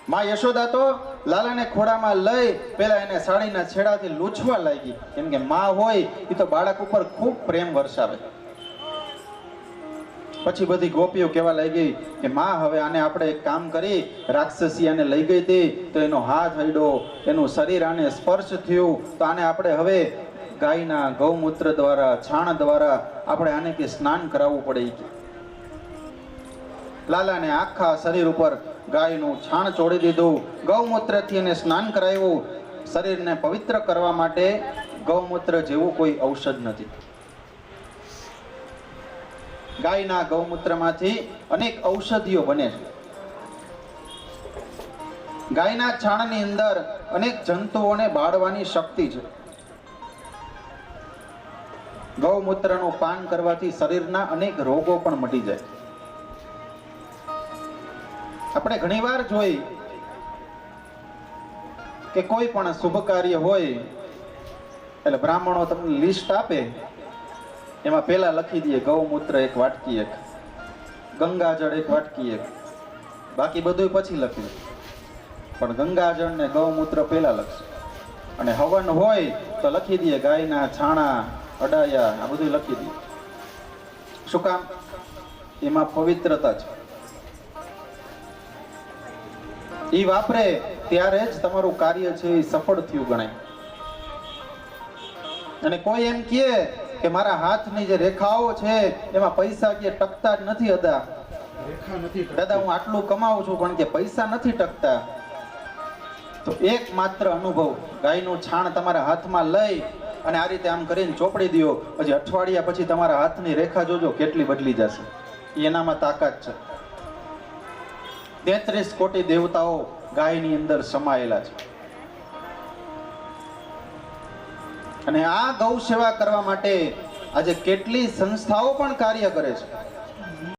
માં યશોદા તો લાલાને ખોળામાં લઈ પેલા એને સાડીના છેડાથી લૂછવા લાગી, કેમ કે માં હોય એ તો બાળક ઉપર ખૂબ પ્રેમ વરસાવે. પછી બધી ગોપીઓ કહેવા લાગી કે માં હવે આને આપણે એક કામ કરી, રાક્ષસી આને લઈ ગઈ હતી તો એનો હાથ હડ્યો, એનું શરીર આને સ્પર્શ થયું, તો આને આપણે હવે ગાયના ગૌમૂત્ર દ્વારા, છાણ દ્વારા આપણે આને કે સ્નાન કરાવવું પડે. લાલાને આખા શરીર ઉપર ગાયનું છાણ ચોડી દીધું, ગૌમૂત્રથી એને સ્નાન કરાવ્યું. શરીરને પવિત્ર કરવા માટે ગૌમૂત્ર જેવું કોઈ ઔષધ નથી. ગાયના ગૌમૂત્રમાંથી અનેક ઔષધિઓ બને છે. ગાયના છાણની અંદર અનેક જંતુઓને બાળવાની શક્તિ છે. ગૌમૂત્રનું પાન કરવાથી શરીરના અનેક રોગો પણ મટી જાય. આપણે ઘણીવાર જોઈ કે કોઈ પણ શુભ કાર્ય હોય એટલે બ્રાહ્મણો તમને લિસ્ટ આપે, એમાં પેલા લખી દે ગૌમૂત્ર એક વાટકી, એક ગંગાજળ એક વાટકી, એક બાકી બધું પછી લખી દે. પણ ગંગાજળ ને ગૌમૂત્ર પેલા લખશે. અને હવન હોય તો લખી દે ગાયના છાણા, અડાયા, આ બધું લખી દે. શું કામ? એમાં પવિત્રતા છે. એ વાપરે ત્યારે જ તમારું કાર્ય છે એ સફળ થયું ગણાય. અને કોઈ એમ કહે કે મારા હાથની જે રેખાઓ છે એમાં પૈસા કે ટકતા જ નથી, દાદા હું આટલું કમાઉં છું પણ કે પૈસા નથી ટકતા, તો એક માત્ર અનુભવ, ગાયનું છાણ તમારા હાથમાં લઈ અને આ રીતે આમ કરીને ચોપડી દો, પછી અઠવાડિયા પછી તમારા હાથની રેખા જોજો કેટલી બદલી જશે. એનામાં તાકાત છે. 33 કોટી દેવતાઓ ગાયની અંદર સમાયેલા છે. અને આ ગૌ સેવા કરવા માટે આજે કેટલી સંસ્થાઓ પણ કાર્ય કરે છે.